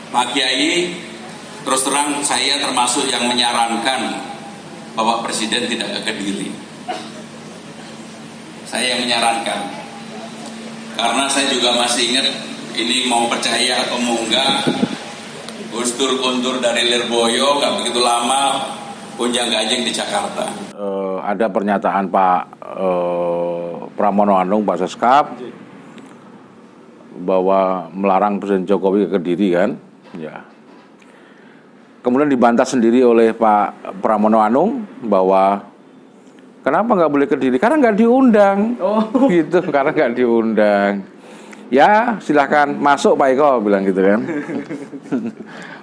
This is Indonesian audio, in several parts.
Pak Kiai, terus terang saya termasuk yang menyarankan Bapak Presiden tidak ke Kediri. Saya yang menyarankan, karena saya juga masih ingat ini mau percaya atau mau enggak, Gus Dur kuntur dari Lirboyo nggak begitu lama gonjang ganjing di Jakarta. Ada pernyataan Pak Pramono Anung, Pak Seskap, bahwa melarang Presiden Jokowi ke Kediri kan, ya. Kemudian dibantah sendiri oleh Pak Pramono Anung bahwa kenapa nggak boleh ke Kediri? Karena nggak diundang, gitu. Karena nggak diundang. Ya silahkan masuk Pak Eko, bilang gitu kan.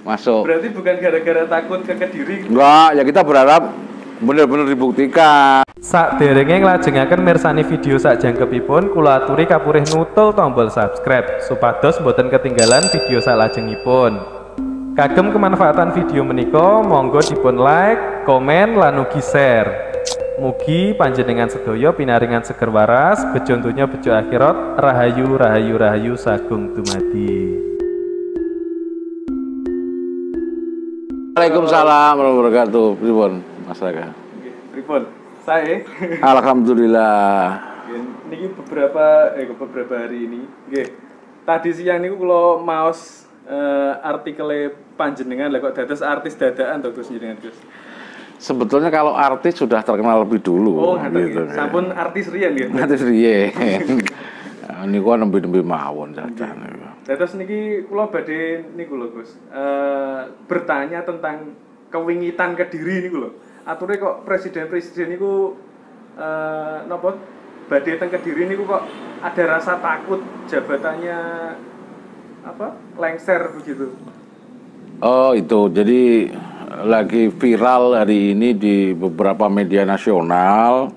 Masuk. Berarti bukan gara-gara takut ke Kediri? Enggak, ya kita berharap benar-benar dibuktikan. Saderenge nglajengaken mirsani video sakjangkepipun, kula aturi kapurih nutul tombol subscribe supados boten ketinggalan video salajengipun. Kagem kemanfaatan video menika monggo dipun like, komen, lan ugi share. Mugi panjenengan sedaya pinaringan seger waras, bejo donya bejo akhirat, rahayu rahayu rahayu sagung dumadi. Waalaikumsalam warahmatullahi wabarakatuh. Pripun Mas Raka? Pripun? Saya Alhamdulillah. niki beberapa hari ini. Nggih. Tadi siang niku kula maos artikel panjenengan lah kok dados artis dadakan to Gus jenengan Gus. Sebetulnya kalau artis sudah terkenal lebih dulu. Oh, gitu. Sampun artis riyen nggih. Artis riyen. Niku nembe-nembe mawon jajan. Terus niki kula badhe niku lho Gus. Bertanya tentang kewingitan Kediri niku lho. Ature kok presiden-presiden niku napa badhe teng Kediri niku kok ada rasa takut jabatannya apa? Lengser begitu. Oh, itu. Jadi lagi viral hari ini di beberapa media nasional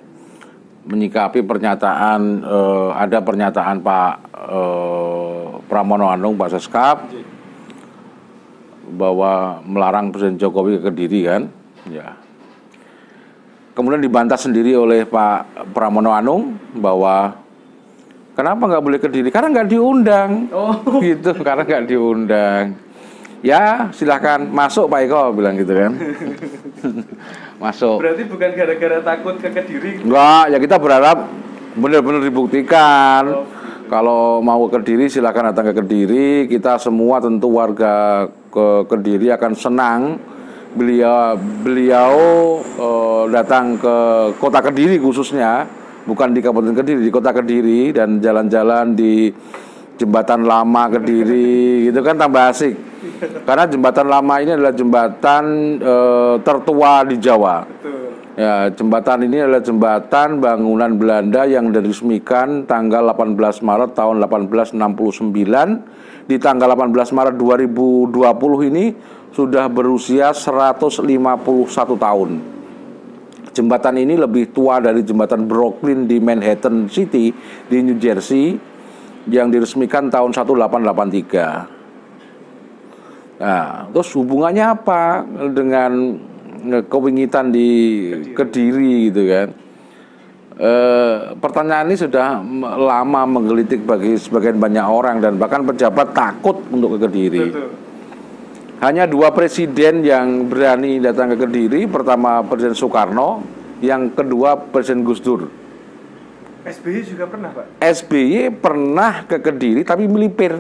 menyikapi pernyataan ada pernyataan Pak Pramono Anung, Pak Seskap, bahwa melarang Presiden Jokowi ke Kediri kan, ya. Kemudian dibantah sendiri oleh Pak Pramono Anung bahwa kenapa nggak boleh ke Kediri? Karena nggak diundang, gitu. Karena nggak diundang. Ya silahkan masuk Pak Eko, bilang gitu kan. Masuk. Berarti bukan gara-gara takut ke Kediri? Enggak, ya kita berharap benar-benar dibuktikan. Kalau mau ke Kediri silahkan datang ke Kediri. Kita semua tentu warga ke Kediri akan senang beliau datang ke kota Kediri khususnya, bukan di Kabupaten Kediri, di kota Kediri, dan jalan-jalan di Jembatan Lama Kediri, gitu kan tambah asik. Karena Jembatan Lama ini adalah jembatan tertua di Jawa. Ya, jembatan ini adalah jembatan bangunan Belanda yang diresmikan tanggal 18 Maret tahun 1869. Di tanggal 18 Maret 2020 ini sudah berusia 151 tahun. Jembatan ini lebih tua dari jembatan Brooklyn di Manhattan City di New Jersey yang diresmikan tahun 1883. Nah, terus hubungannya apa dengan kewingitan di Kediri gitu kan? Pertanyaan ini sudah lama menggelitik bagi sebagian banyak orang dan bahkan pejabat takut untuk ke Kediri. Betul. Hanya dua presiden yang berani datang ke Kediri, pertama Presiden Soekarno, yang kedua Presiden Gus Dur. SBY juga pernah, Pak? SBY pernah ke Kediri tapi melipir.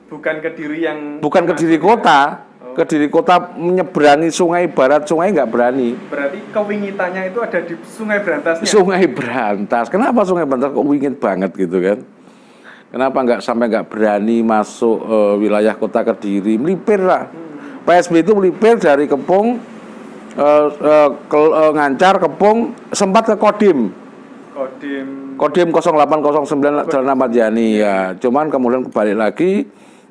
Bukan Kediri yang... Bukan Kediri kota. Kediri kota menyeberangi sungai Barat, sungai nggak berani. Berarti kewingitannya itu ada di Sungai Berantasnya? Sungai Berantas. Kenapa Sungai Berantas kok wingit banget gitu kan? Kenapa sampai nggak berani masuk wilayah kota Kediri? Melipir lah. PSB itu melipir dari Kepung, Ngancar, Kepung, sempat ke Kodim. Kodim 0809 Jalan Ahmad Yani ya. Cuman kemudian kebalik lagi.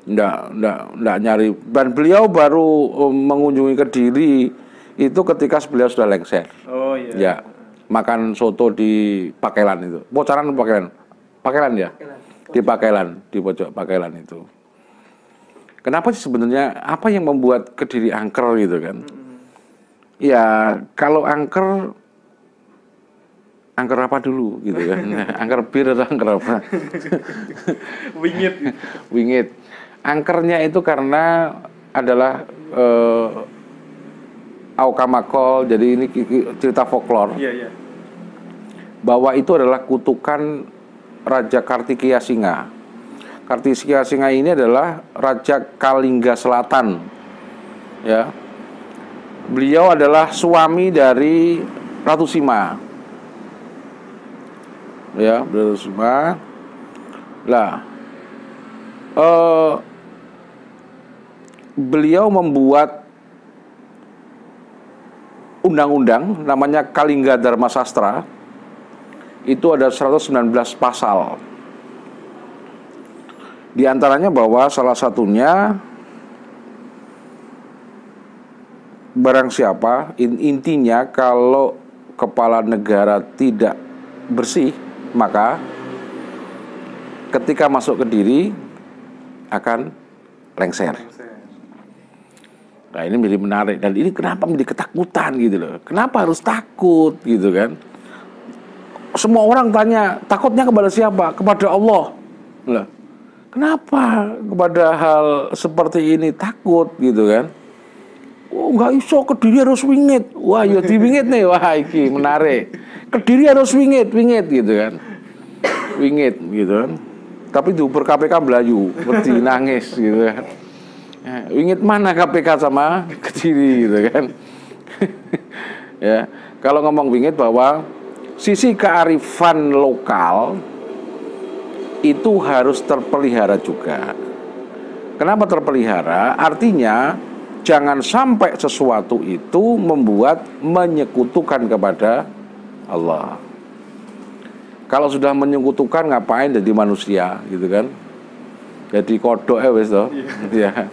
Nggak nyari, dan beliau baru mengunjungi Kediri itu ketika beliau sudah lengser. Oh iya. Ya, makan soto di Pakelan itu. Bocaran Pakelan. Pakelan ya? Di Pakelan, di pojok Pakelan itu. Kenapa sih sebenarnya, apa yang membuat Kediri angker gitu kan? Ya, kalau angker apa dulu gitu kan? Angker bir atau angker apa? Wingit. Wingit. Angkernya itu karena adalah Aukamakol, jadi ini cerita folklore. Iya. Bahwa itu adalah kutukan Raja Kartikeya Singa. Kartikeya Singa ini adalah Raja Kalingga Selatan. Ya. Beliau adalah suami dari Ratu Sima. Ya, Ratu Sima. Lah, beliau membuat undang-undang namanya Kalingga Dharma Sastra. Itu ada 119 pasal. Di antaranya bahwa salah satunya barang siapa, intinya kalau kepala negara tidak bersih, maka ketika masuk Kediri akan lengser. Nah, ini menjadi menarik, dan ini kenapa menjadi ketakutan gitu loh. Kenapa harus takut gitu kan? Semua orang tanya, takutnya kepada siapa? Kepada Allah. Loh, kenapa kepada hal seperti ini takut gitu kan? Oh, nggak iso, Kediri harus wingit. Wah, ya diwingit nih. Wah, iki menarik. Kediri harus wingit gitu kan. Wingit gitu kan. Tapi diuber KPK Melayu, seperti nangis gitu kan. Wingit mana KPK sama Kediri gitu kan. Ya, kalau ngomong wingit bahwa sisi kearifan lokal itu harus terpelihara juga. Kenapa terpelihara? Artinya jangan sampai sesuatu itu membuat menyekutukan kepada Allah. Kalau sudah menyekutukan, ngapain jadi manusia gitu kan? Jadi kodok wis toh. Ya.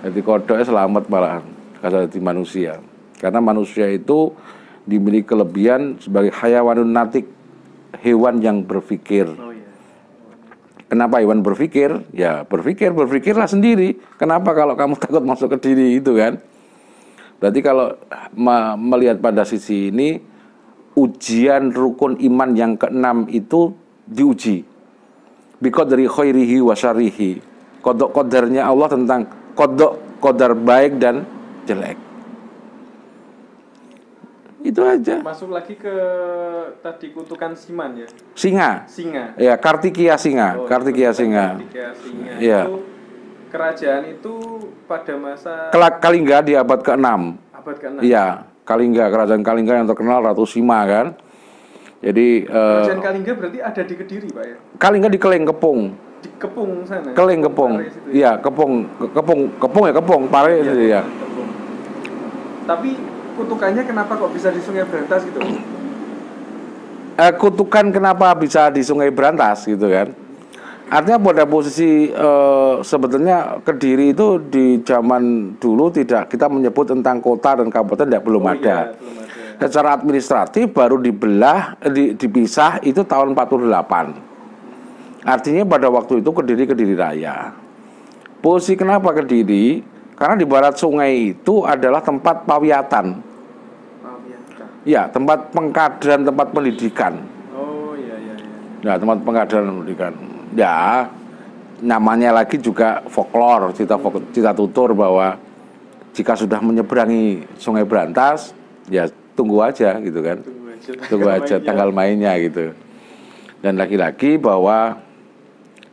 Jadi kodoknya selamat malah kalau jadi manusia. Karena manusia itu dimiliki kelebihan sebagai hayawanun natik, hewan yang berpikir. Kenapa hewan berpikir? Ya berpikirlah sendiri. Kenapa kalau kamu takut masuk ke diri itu kan? Berarti kalau melihat pada sisi ini, ujian rukun iman yang keenam itu diuji. Biqadri khairihi wa syarrihi. Kodok kodarnya Allah tentang kodar baik dan jelek. Itu aja. Masuk lagi ke tadi kutukan Siman ya. Singa. Ya, Kartikeya Singa. Kartikeya Singa. Ya. Itu kerajaan itu pada masa Kalingga di abad ke-6. Abad ke-6. Iya, kerajaan Kalingga yang terkenal Ratu Sima kan. Jadi kerajaan Kalingga berarti ada di Kediri, Pak ya? Kalingga di Keleng Kepung. Di Kepung sana. Keleng Kepung. Iya, Kepung Pare itu ya. Tapi kutukannya kenapa kok bisa di Sungai Brantas gitu? Kutukan kenapa bisa di Sungai Brantas gitu kan? Artinya pada posisi sebetulnya Kediri itu di zaman dulu tidak kita menyebut tentang kota dan kabupaten belum ada. Iya, belum ada. Secara administratif baru dipisah itu tahun 48. Artinya pada waktu itu Kediri Raya. Posisi kenapa Kediri? Karena di barat sungai itu adalah tempat pawiatan. Ya, tempat pengkaderan, tempat pendidikan. Oh iya. Ya, tempat pengkaderan pendidikan. Ya, namanya lagi juga folklore, cerita tutur bahwa jika sudah menyeberangi Sungai Brantas, ya tunggu aja gitu kan. Tunggu aja tanggal mainnya gitu. Dan lagi-lagi bahwa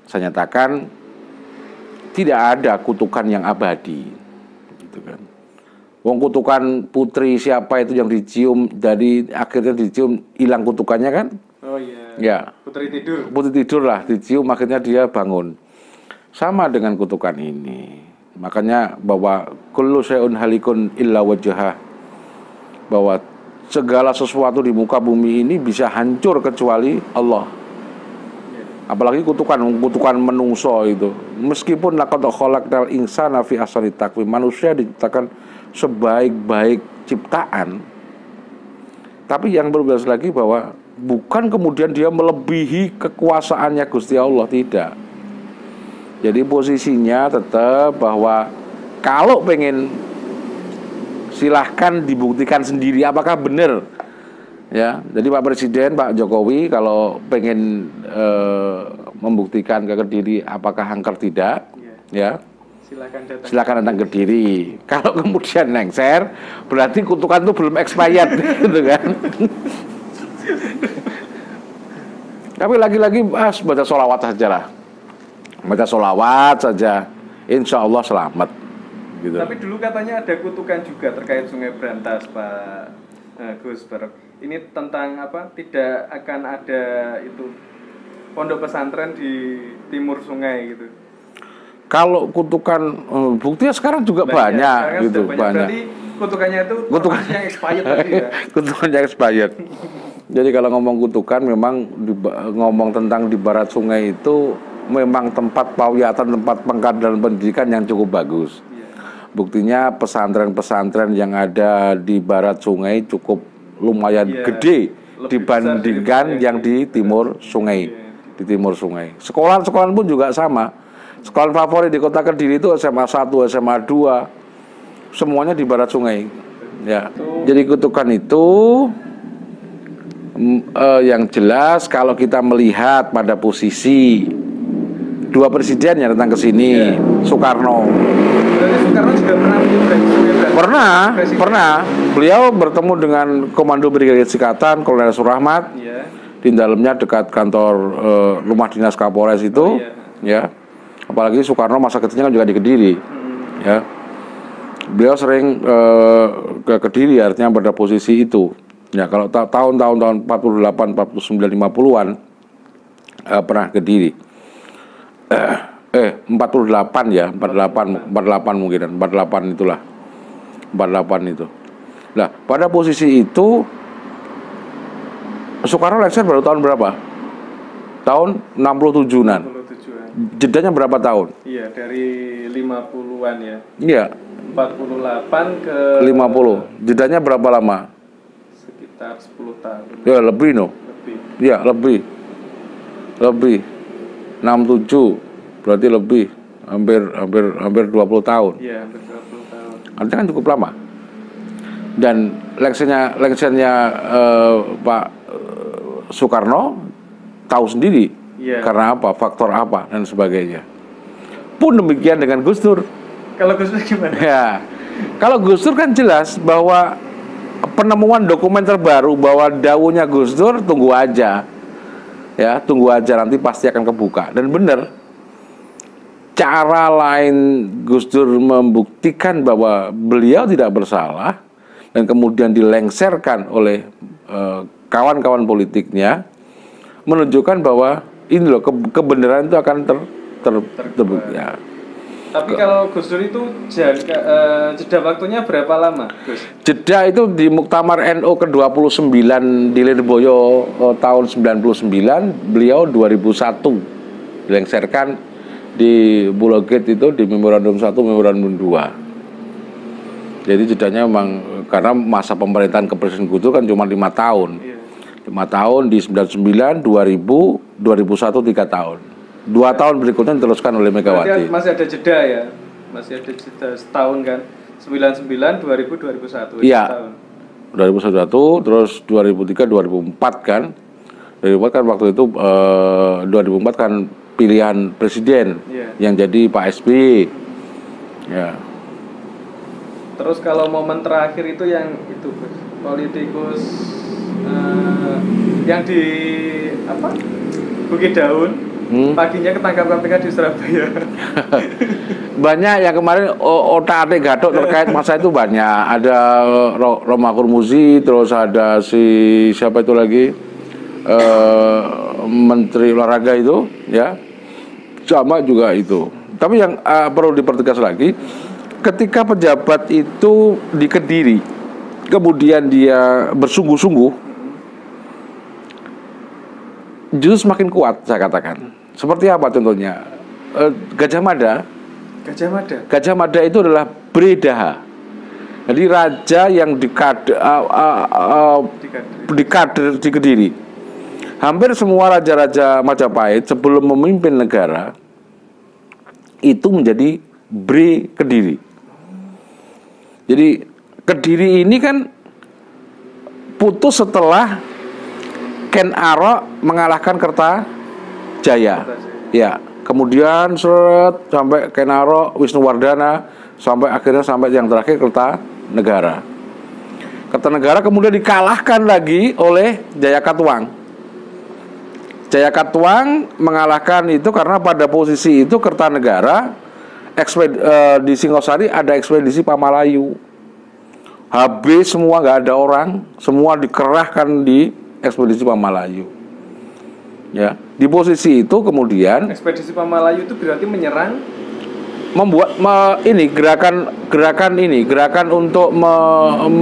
saya nyatakan tidak ada kutukan yang abadi gitu kan. Wong kutukan putri siapa itu yang dicium, jadi akhirnya dicium hilang kutukannya kan? Oh iya. Ya. Putri tidur lah, dicium akhirnya dia bangun. Sama dengan kutukan ini. Makanya bahwa kullu syai'un halikun illa wajhah, bahwa segala sesuatu di muka bumi ini bisa hancur kecuali Allah. Apalagi kutukan menungso itu. Meskipun laqad khalaqnal insana fi ahsani taqwim, manusia diciptakan sebaik-baik ciptaan. Tapi yang berbeda lagi bahwa bukan kemudian dia melebihi kekuasaannya Gusti Allah, tidak. Jadi posisinya tetap bahwa kalau pengen silahkan dibuktikan sendiri apakah benar. Ya, jadi Pak Presiden, Pak Jokowi kalau pengen membuktikan ke Kediri apakah angker tidak, ya silakan datang ke Kediri. Kalau kemudian lengser, berarti kutukan itu belum expired, gitu kan? Tapi lagi-lagi baca sholawat saja lah, baca sholawat saja, insya Allah selamat. Gitu. Tapi dulu katanya ada kutukan juga terkait Sungai Brantas, Pak Gus Bar. Ini tentang apa? Tidak akan ada itu pondok pesantren di timur sungai gitu. Kalau kutukan buktinya sekarang juga banyak gitu, banyak. Berarti kutukannya itu yang expired tadi ya. Kutukannya expired. Jadi kalau ngomong kutukan memang ngomong tentang di barat sungai itu memang tempat pawiyatan, tempat pengkaderan pendidikan yang cukup bagus. Buktinya pesantren-pesantren yang ada di barat sungai cukup lumayan gede dibandingkan yang di timur sungai. Di timur sungai. Sekolah-sekolah pun juga sama. Sekolah favorit di Kota Kediri itu SMA 1, SMA 2. Semuanya di barat sungai. Ya. Jadi kutukan itu yang jelas kalau kita melihat pada posisi dua presiden yang datang ke sini, Soekarno. Soekarno juga pernah pernah. Beliau bertemu dengan Komando Brigade Sikatan Kolonel Surahmat. Di dalamnya dekat kantor rumah dinas Kapolres itu, ya. Apalagi Soekarno masa kecilnya kan juga di Kediri, ya. Beliau sering ke Kediri, artinya pada posisi itu. Ya, kalau tahun 48, 49, 50-an pernah ke Kediri. 48 ya, 48 mungkin, 48 itulah. 48 itu. Nah, pada posisi itu Soekarno lengser baru tahun berapa? Tahun 67-an. Jedanya berapa tahun? Iya, dari 50-an ya. Iya. 48 ke 50. Jedanya berapa lama? Sekitar 10 tahun. Ya, lebih no. Iya, lebih. 67. Berarti lebih. Hampir 20 tahun. Iya, hampir 20 tahun. Artinya kan cukup lama. Dan lengsernya Pak Soekarno tahu sendiri karena apa, faktor apa dan sebagainya. Pun demikian dengan Gus Dur. Kalau Gus Dur gimana? Ya, kalau Gus Dur kan jelas bahwa penemuan dokumen terbaru bahwa dawuhnya Gus Dur tunggu aja, ya tunggu aja nanti pasti akan kebuka. Dan benar, cara lain Gus Dur membuktikan bahwa beliau tidak bersalah dan kemudian dilengserkan oleh kawan-kawan politiknya menunjukkan bahwa ini loh kebenaran itu akan terbukti. Ya. Tapi kalau Gus Dur itu jeda waktunya berapa lama, Gus? Jeda itu di Muktamar NU ke-29 di Lirboyo tahun 99, beliau 2001 dilengserkan di Pulau Gate itu di Memorandum 1, Memorandum 2. Jadi jedanya memang karena masa pemerintahan kepresiden Gus Dur kan cuma 5 tahun. 5 tahun di 99, 2000, 2001 3 tahun. 2 tahun berikutnya diteruskan oleh Megawati. Masih ada jeda ya? Masih ada jeda setahun kan? 99, 2000, 2001. Iya. 2001, terus 2003, 2004 kan? 2004 kan waktu itu 2004 kan pilihan presiden yang jadi Pak SBY. Ya. Terus kalau momen terakhir itu yang itu politikus yang di apa? Bukit Daun, paginya ketangkap KPK di Surabaya. Banyak yang kemarin otak-atik Gatot terkait masa itu banyak. Ada Roma Hurmuzi, terus ada si siapa itu lagi Menteri Olahraga itu, ya, sama juga itu. Tapi yang perlu dipertegas lagi, ketika pejabat itu di Kediri, kemudian dia bersungguh-sungguh, justru semakin kuat, saya katakan. Seperti apa contohnya? Gajah Mada. Gajah Mada itu adalah Bredaha. Jadi raja yang dikader di Kediri. Hampir semua raja-raja Majapahit sebelum memimpin negara itu menjadi Bre Kediri. Jadi Kediri ini kan putus setelah Ken Arok mengalahkan Kertajaya. Ya, kemudian seret sampai Kenaro, Wisnuwardana, sampai akhirnya sampai yang terakhir Kertanegara. Kertanegara kemudian dikalahkan lagi oleh Jayakatwang. Jayakatwang mengalahkan itu karena pada posisi itu Kertanegara di Singosari ada ekspedisi Pamalayu. Habis semua, nggak ada orang, semua dikerahkan di ekspedisi Pamalayu. Ya, di posisi itu kemudian ekspedisi Pamalayu itu berarti menyerang, membuat gerakan untuk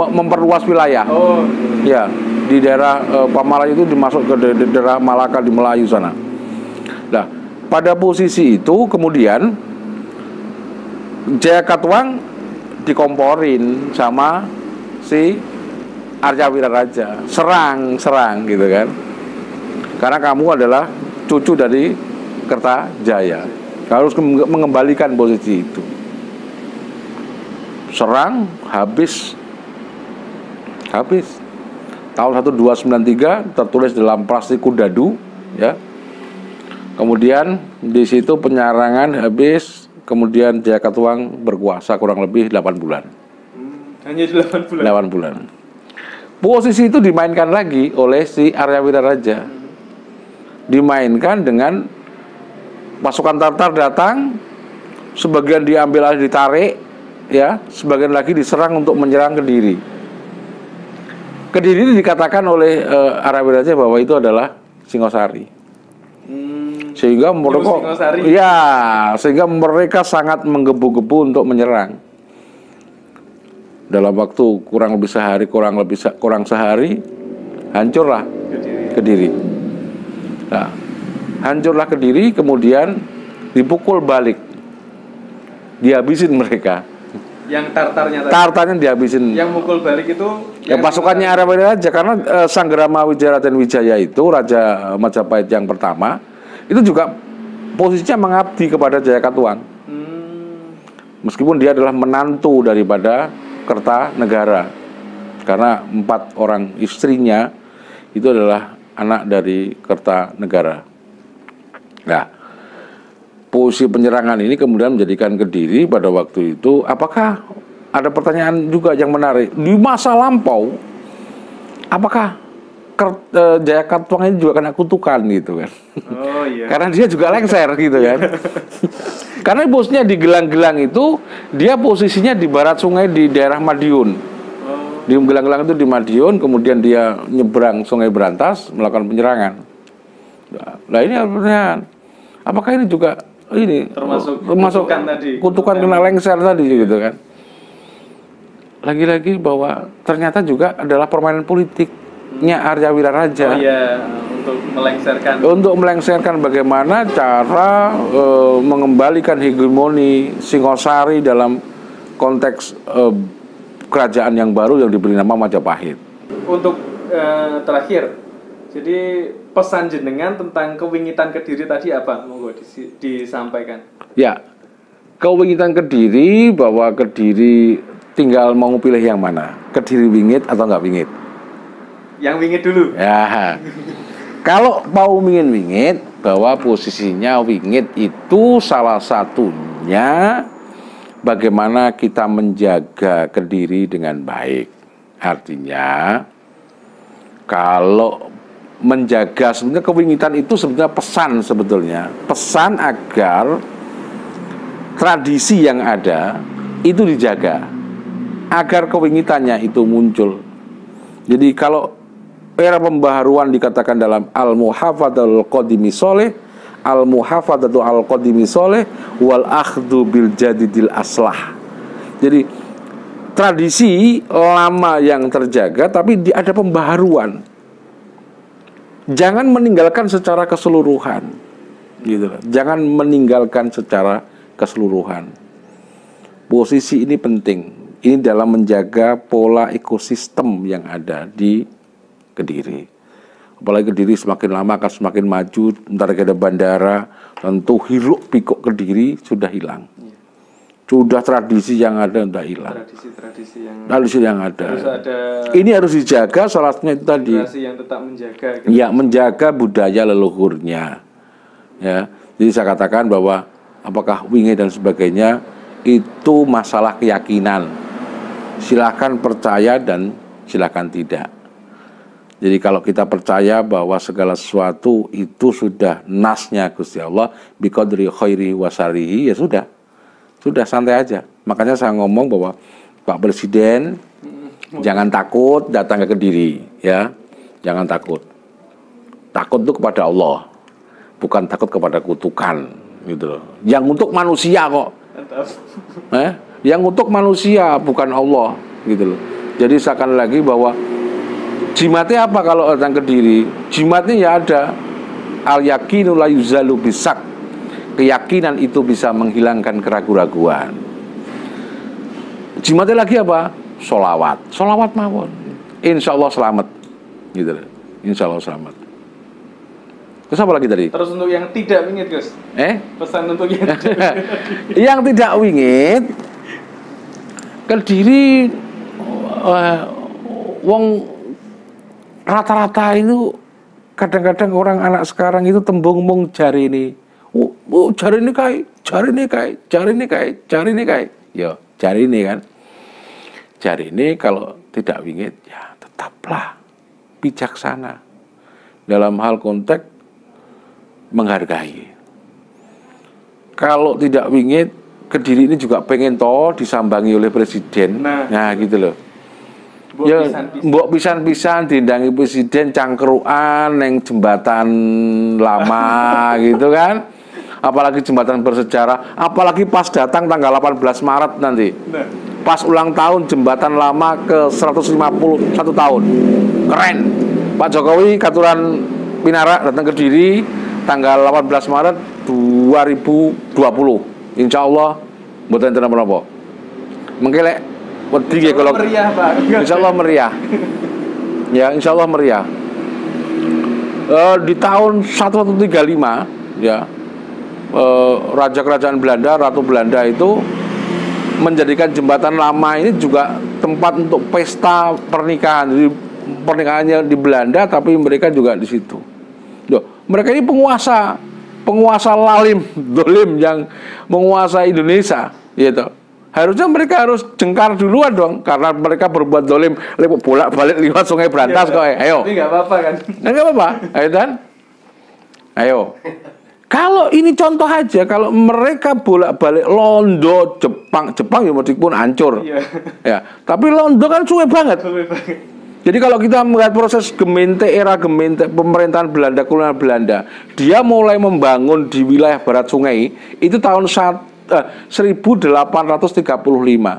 memperluas wilayah. Oh, ya, di daerah Pamalayu itu dimasuk ke daerah Malaka di Melayu sana. Nah, pada posisi itu kemudian Jayakatwang dikomporin sama si Aryawiraraja, serang gitu kan, karena kamu adalah cucu dari Kertajaya, harus mengembalikan posisi itu. Serang habis tahun 1293 tertulis dalam Prastikudadu, ya. Kemudian di situ penyerangan habis. Kemudian Jayakatwang berkuasa kurang lebih 8 bulan. Hanya 8 bulan. 8 bulan. Posisi itu dimainkan lagi oleh si Aryawiraraja. Dimainkan dengan pasukan Tartar datang, sebagian diambil alih ditarik, ya, sebagian lagi diserang untuk menyerang Kediri. Kediri ini dikatakan oleh Aryawiraraja bahwa itu adalah Singosari. Sehingga mereka sangat menggebu-gebu untuk menyerang. Dalam waktu kurang sehari hancurlah Kediri. Nah, hancurlah Kediri, kemudian dipukul balik, dihabisin mereka. Yang Tartarnya dihabisin. Yang mukul balik itu yang pasukannya Aryawiraraja, karena Sanggrama Wijaraden Wijaya itu Raja Majapahit yang pertama, itu juga posisinya mengabdi kepada Jayakatwang. Meskipun dia adalah menantu daripada Kertanegara, karena 4 orang istrinya itu adalah anak dari Kertanegara. Nah, posisi penyerangan ini kemudian menjadikan Kediri pada waktu itu, apakah ada pertanyaan juga yang menarik di masa lampau, apakah Jayakatwang ini juga kena kutukan gitu kan? Oh iya. Karena dia juga lengser gitu kan. Karena posisinya di Gelang-Gelang itu, dia posisinya di barat sungai di daerah Madiun. Di Gelang-Gelang itu di Madiun, kemudian dia nyebrang Sungai Berantas melakukan penyerangan. Nah, ini pertanyaan, apakah ini juga termasuk kutukan tadi, kutukan kena lengser tadi gitu kan? Lagi-lagi bahwa ternyata juga adalah permainan politiknya Aryawiraraja. Oh iya, untuk melengsarkan bagaimana cara mengembalikan hegemoni Singosari dalam konteks kerajaan yang baru yang diberi nama Majapahit. Untuk terakhir, jadi pesan jenengan tentang kewingitan Kediri tadi apa? Monggo disampaikan. Ya, kewingitan Kediri bahwa Kediri tinggal mau pilih yang mana, Kediri wingit atau nggak wingit? Yang wingit dulu. Ya, kalau mau wingit, bahwa posisinya wingit itu salah satunya bagaimana kita menjaga Kediri dengan baik. Artinya, kalau menjaga, sebenarnya kewingitan itu sebenarnya pesan agar tradisi yang ada itu dijaga, agar kewingitannya itu muncul. Jadi kalau era pembaharuan dikatakan dalam al-muhafadzatul qadimi soleh, al-muhafadzatu al-qadimi soleh, wal akhdu bil jadidil aslah. Jadi tradisi lama yang terjaga, tapi ada pembaharuan. Jangan meninggalkan secara keseluruhan, gitu. Jangan meninggalkan secara keseluruhan. Posisi ini penting. Ini dalam menjaga pola ekosistem yang ada di Kediri. Apalagi Kediri semakin lama akan semakin maju. Ntar ada bandara, tentu hiruk pikuk Kediri sudah hilang. Sudah tradisi yang ada sudah hilang. Tradisi yang ada. Ini harus dijaga, salah satunya itu tadi. Tradisi yang tetap menjaga. Ya, menjaga budaya leluhurnya. Ya, Jadi saya katakan bahwa apakah wingi dan sebagainya itu masalah keyakinan. Silakan percaya dan silakan tidak. Jadi kalau kita percaya bahwa segala sesuatu itu sudah nasnya Gusti Allah biqadri khairi wa syarrihi, ya sudah santai aja. Makanya saya ngomong bahwa Pak Presiden jangan takut datang ke Kediri, ya, jangan takut. Takut itu kepada Allah, bukan takut kepada kutukan, gitu loh. Yang untuk manusia kok, yang untuk manusia bukan Allah, gitu loh. Jadi sekali lagi bahwa jimatnya apa kalau datang ke Kediri? Jimatnya ya ada al-yakinu la yuzalu bisak. Keyakinan itu bisa menghilangkan keraguan-raguan. Jimatnya lagi apa? Sholawat mawon. Insya Allah selamat, gitu loh. Insya Allah selamat. Terus apa lagi tadi? Terus untuk yang tidak wingit, Gus. Pesan untuk yang yang tidak wingit, Kediri, wong rata-rata itu kadang-kadang orang anak sekarang itu tembung mung jari ini. Jari ini kai. Yo, jari ini kan. Jari ini kalau tidak wingit ya tetaplah bijaksana dalam hal konteks menghargai. Kalau tidak wingit, Kediri ini juga pengen disambangi oleh presiden. Nah gitu loh. Ya, mbok pisan-pisan diundangi presiden cangkruan neng jembatan lama gitu kan. Apalagi jembatan bersejarah, apalagi pas datang tanggal 18 Maret nanti. Pas ulang tahun jembatan lama ke 151 tahun. Keren. Pak Jokowi katuran Pinara datang ke Kediri tanggal 18 Maret 2020. Insya Allah mboten enten napa-napa. Mengke lek wedi nggih kalau meriah, Pak. Insyaallah meriah. Ya, insyaallah meriah. Di tahun 1135 ya, Raja Kerajaan Belanda, Ratu Belanda itu menjadikan jembatan lama ini juga tempat untuk pesta pernikahan. Jadi pernikahannya di Belanda tapi mereka juga di situ. Loh, mereka ini penguasa lalim, dolim yang menguasai Indonesia, gitu. Harusnya mereka harus jengkar duluan dong, karena mereka berbuat dolim, bolak-balik lewat Sungai Brantas kok. Ayo. Tapi nggak apa-apa kan? Nggak apa-apa, ayo dan. Ayo. Kalau ini contoh aja, kalau mereka bolak-balik Londo, Jepang ya meskipun hancur. Iya. Ya, tapi Londo kan suwe banget. Jadi kalau kita melihat proses era gemente pemerintahan Belanda, kolonial Belanda, dia mulai membangun di wilayah barat sungai itu tahun 1835.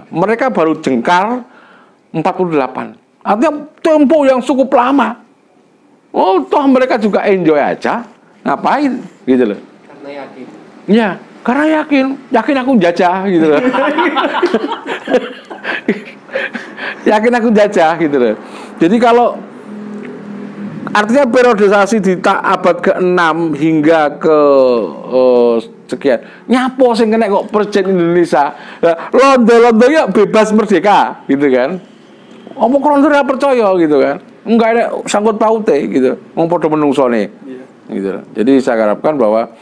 Mereka baru jengkar 48. Artinya tempo yang cukup lama. Oh, toh mereka juga enjoy aja. Ngapain? Gitu loh. Karena yakin. Ya, karena yakin aku jajah gitu loh. Yakin aku jajah gitu loh. Jadi kalau artinya periodisasi di abad ke-6 hingga ke sekian, nyapo sing kena kok presiden Indonesia. Londo ya bebas merdeka gitu kan. Apa krono ora percaya gitu kan. Enggak ada sangkut paute gitu. Wong padha menungsone. Gitu. Jadi saya harapkan bahwa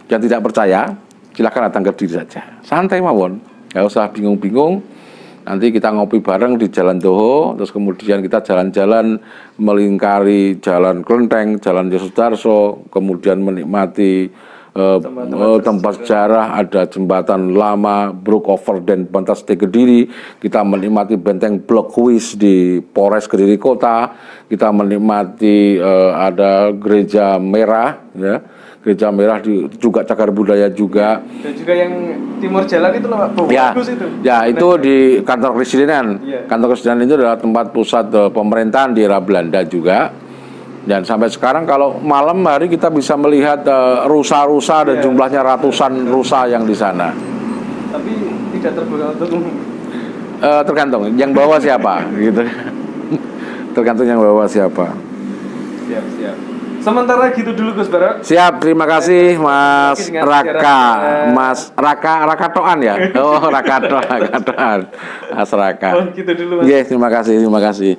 yang tidak percaya silakan datang ke Kediri saja. Santai mawon. Enggak usah bingung-bingung. Nanti kita ngopi bareng di Jalan Toho, terus kemudian kita jalan-jalan melingkari Jalan Klenteng, Jalan Yosudarso, kemudian menikmati tempat sejarah, ada jembatan lama Brook Over dan Bantas de Kediri, kita menikmati benteng Blok Kuis di Polres Kediri Kota, kita menikmati ada gereja merah, ya. Gereja merah juga cagar budaya juga. Dan juga yang timur jalan itu loh Pak, bagus itu. Ya, itu di kantor kepresidenan. Kantor kepresidenan itu adalah tempat pusat pemerintahan di era Belanda juga. Dan sampai sekarang kalau malam hari kita bisa melihat rusa-rusa dan jumlahnya ratusan rusa yang di sana. Tapi tidak terbuka untuk tergantung yang bawa siapa gitu. Tergantung yang bawa siapa. Siap. Sementara gitu dulu Gus Barak. Siap, terima kasih Mas Raka. Mas Raka Toan ya? Oh, Raka Toan. Mas Raka. Oh, gitu dulu Mas. Yes, terima kasih.